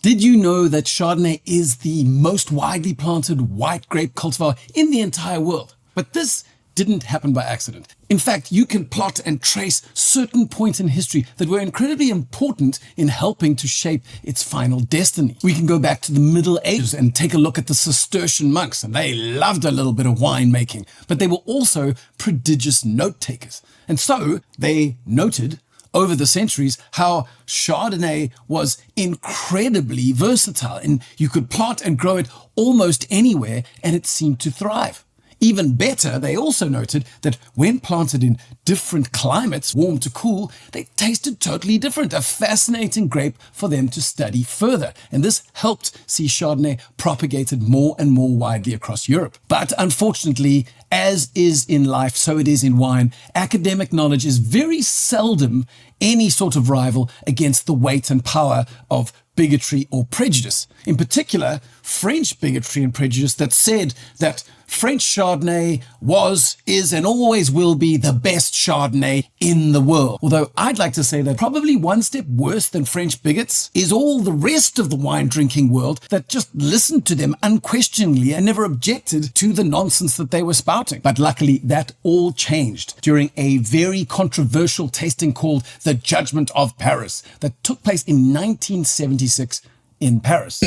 Did you know that Chardonnay is the most widely planted white grape cultivar in the entire world? But this didn't happen by accident. In fact, you can plot and trace certain points in history that were incredibly important in helping to shape its final destiny. We can go back to the Middle Ages and take a look at the Cistercian monks, and they loved a little bit of winemaking, but they were also prodigious note takers. And so they noted over the centuries how Chardonnay was incredibly versatile, and you could plant and grow it almost anywhere and it seemed to thrive. Even better, they also noted that when planted in different climates, warm to cool, they tasted totally different, a fascinating grape for them to study further. And this helped see Chardonnay propagated more and more widely across Europe. But unfortunately, as is in life, so it is in wine, academic knowledge is very seldom any sort of rival against the weight and power of bigotry or prejudice. In particular, French bigotry and prejudice that said that French Chardonnay was, is, and always will be the best Chardonnay in the world. Although I'd like to say that probably one step worse than French bigots is all the rest of the wine drinking world that just listened to them unquestioningly and never objected to the nonsense that they were spouting. But luckily, that all changed during a very controversial tasting called the Judgement of Paris that took place in 1976 in Paris.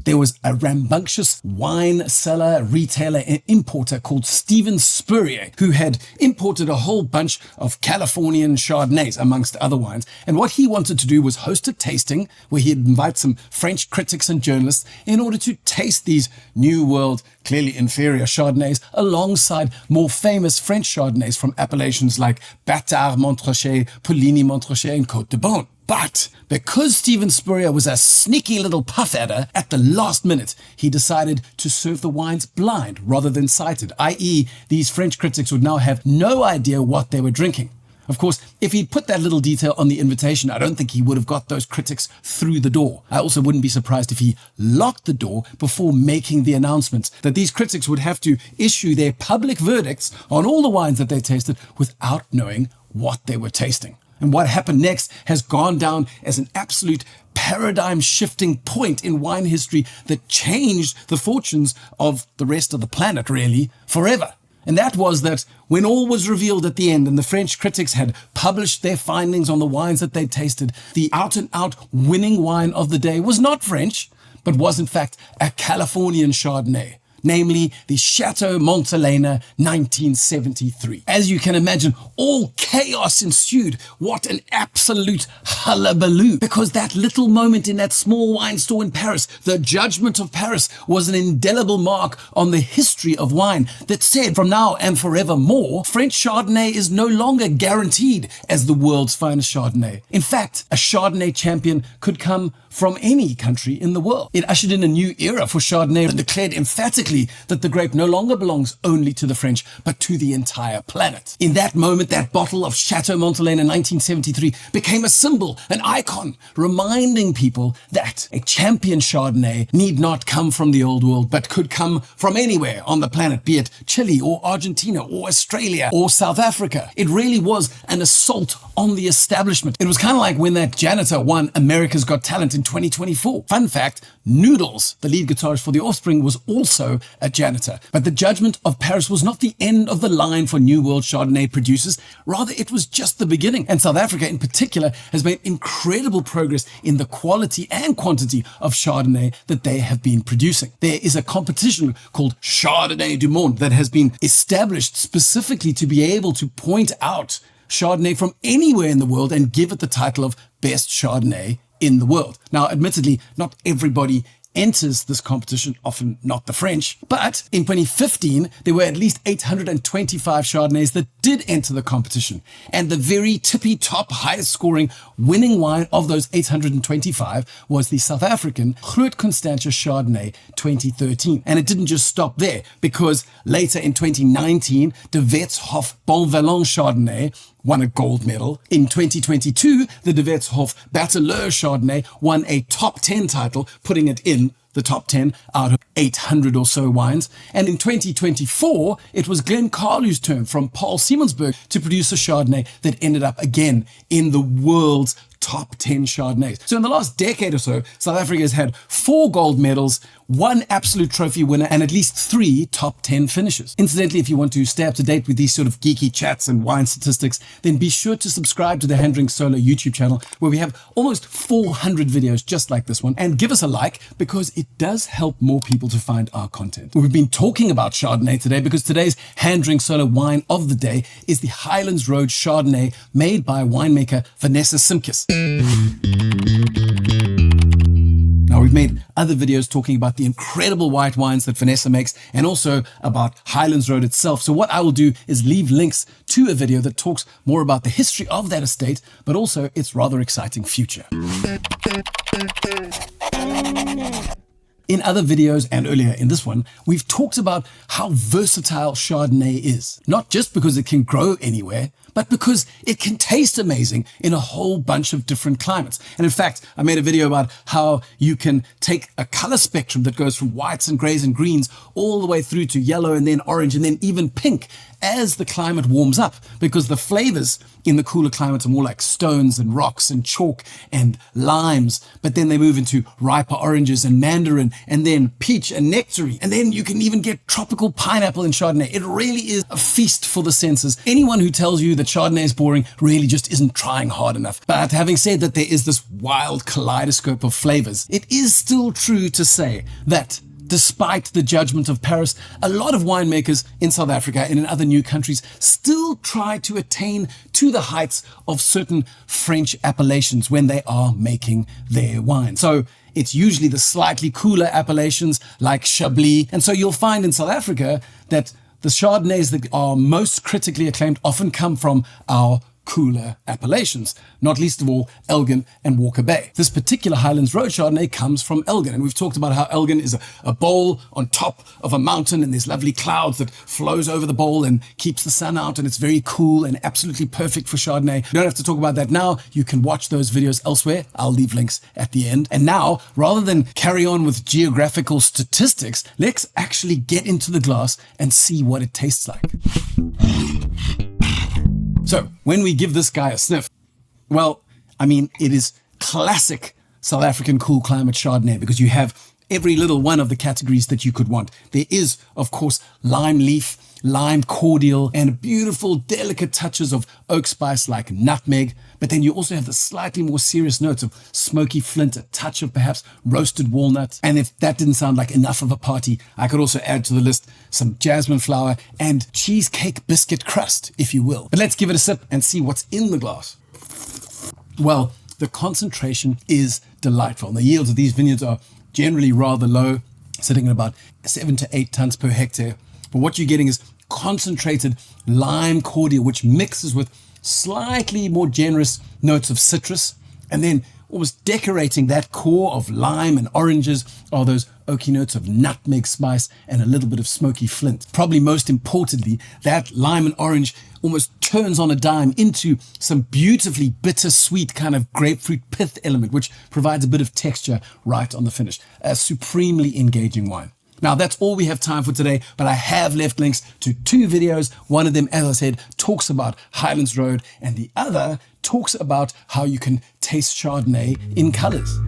There was a rambunctious wine seller, retailer, and importer called Stephen Spurrier, who had imported a whole bunch of Californian Chardonnays, amongst other wines. And what he wanted to do was host a tasting where he'd invite some French critics and journalists in order to taste these New World, clearly inferior Chardonnays alongside more famous French Chardonnays from appellations like Bâtard, Montrachet, Puligny, Montrachet, and Côte de Beaune. But because Stephen Spurrier was a sneaky little puff adder, at the last minute, he decided to serve the wines blind rather than sighted, i.e. these French critics would now have no idea what they were drinking. Of course, if he'd put that little detail on the invitation, I don't think he would have got those critics through the door. I also wouldn't be surprised if he locked the door before making the announcement that these critics would have to issue their public verdicts on all the wines that they tasted without knowing what they were tasting. And what happened next has gone down as an absolute paradigm-shifting point in wine history that changed the fortunes of the rest of the planet, really, forever. And that was that when all was revealed at the end and the French critics had published their findings on the wines that they'd tasted, the out-and-out winning wine of the day was not French, but was in fact a Californian Chardonnay, namely the Chateau Montelena 1973. As you can imagine, all chaos ensued. What an absolute hullabaloo. Because that little moment in that small wine store in Paris, the Judgement of Paris, was an indelible mark on the history of wine that said, from now and forevermore, French Chardonnay is no longer guaranteed as the world's finest Chardonnay. In fact, a Chardonnay champion could come from any country in the world. It ushered in a new era for Chardonnay and declared emphatically that the grape no longer belongs only to the French, but to the entire planet. In that moment, that bottle of Chateau Montelena 1973 became a symbol, an icon, reminding people that a champion Chardonnay need not come from the old world, but could come from anywhere on the planet, be it Chile or Argentina or Australia or South Africa. It really was an assault on the establishment. It was kind of like when that janitor won America's Got Talent in 2024. Fun fact, Noodles, the lead guitarist for The Offspring, was also a janitor. But the Judgement of Paris was not the end of the line for New World Chardonnay producers. Rather, it was just the beginning. And South Africa in particular has made incredible progress in the quality and quantity of Chardonnay that they have been producing. There is a competition called Chardonnay du Monde that has been established specifically to be able to point out Chardonnay from anywhere in the world and give it the title of Best Chardonnay in the world. Now, admittedly, not everybody enters this competition, often not the French, but in 2015, there were at least 825 Chardonnays that did enter the competition. And the very tippy top, highest scoring winning wine of those 825 was the South African Groot Constantia Chardonnay 2013. And it didn't just stop there, because later in 2019, De Wetshof Bonvalon Chardonnay won a gold medal. In 2022, the De Wetshof Batteleur Chardonnay won a top 10 title, putting it in the top 10 out of 800 or so wines. And in 2024, it was Glenn Carlu's turn from Paul Siemensberg to produce a Chardonnay that ended up again in the world's top 10 Chardonnays. So in the last decade or so, South Africa has had 4 gold medals, 1 absolute trophy winner, and at least 3 top 10 finishes. Incidentally, if you want to stay up to date with these sort of geeky chats and wine statistics, then be sure to subscribe to the Handdrink Solo YouTube channel, where we have almost 400 videos just like this one, and give us a like because it does help more people to find our content. We've been talking about Chardonnay today because today's Handdrink Solo wine of the day is the Highlands Road Chardonnay made by winemaker Vanessa Simkiss. Now, we've made other videos talking about the incredible white wines that Vanessa makes and also about Highlands Road itself. So what I will do is leave links to a video that talks more about the history of that estate, but also its rather exciting future. In other videos and earlier in this one, we've talked about how versatile Chardonnay is. Not just because it can grow anywhere, but because it can taste amazing in a whole bunch of different climates. And in fact, I made a video about how you can take a color spectrum that goes from whites and grays and greens all the way through to yellow and then orange and then even pink as the climate warms up, because the flavors in the cooler climates are more like stones and rocks and chalk and limes, but then they move into riper oranges and mandarin and then peach and nectarine, and then you can even get tropical pineapple in Chardonnay. It really is a feast for the senses. Anyone who tells you that Chardonnay is boring really just isn't trying hard enough. But having said that there is this wild kaleidoscope of flavors, it is still true to say that despite the judgment of Paris, a lot of winemakers in South Africa and in other new countries still try to attain to the heights of certain French appellations when they are making their wine. So it's usually the slightly cooler appellations like Chablis. And so you'll find in South Africa that the Chardonnays that are most critically acclaimed often come from our cooler appellations, not least of all Elgin and Walker Bay. This particular Highlands Road Chardonnay comes from Elgin, and we've talked about how Elgin is a bowl on top of a mountain, and there's lovely clouds that flows over the bowl and keeps the sun out, and it's very cool and absolutely perfect for Chardonnay. You don't have to talk about that now. You can watch those videos elsewhere. I'll leave links at the end. And now, rather than carry on with geographical statistics, let's actually get into the glass and see what it tastes like. So, when we give this guy a sniff, well, I mean, it is classic South African cool climate Chardonnay because you have every little one of the categories that you could want. There is, of course, lime leaf, lime cordial, and beautiful, delicate touches of oak spice like nutmeg. But then you also have the slightly more serious notes of smoky flint, a touch of perhaps roasted walnut. And if that didn't sound like enough of a party, I could also add to the list some jasmine flower and cheesecake biscuit crust, if you will. But let's give it a sip and see what's in the glass. Well, the concentration is delightful. And the yields of these vineyards are generally rather low, sitting at about 7 to 8 tons per hectare. But what you're getting is concentrated lime cordial, which mixes with slightly more generous notes of citrus, and then almost decorating that core of lime and oranges are those oaky notes of nutmeg spice and a little bit of smoky flint. Probably most importantly, that lime and orange almost turns on a dime into some beautifully bittersweet kind of grapefruit pith element, which provides a bit of texture right on the finish. A supremely engaging wine. Now, that's all we have time for today, but I have left links to 2 videos. One of them, as I said, talks about Highlands Road, and the other talks about how you can taste Chardonnay in colors.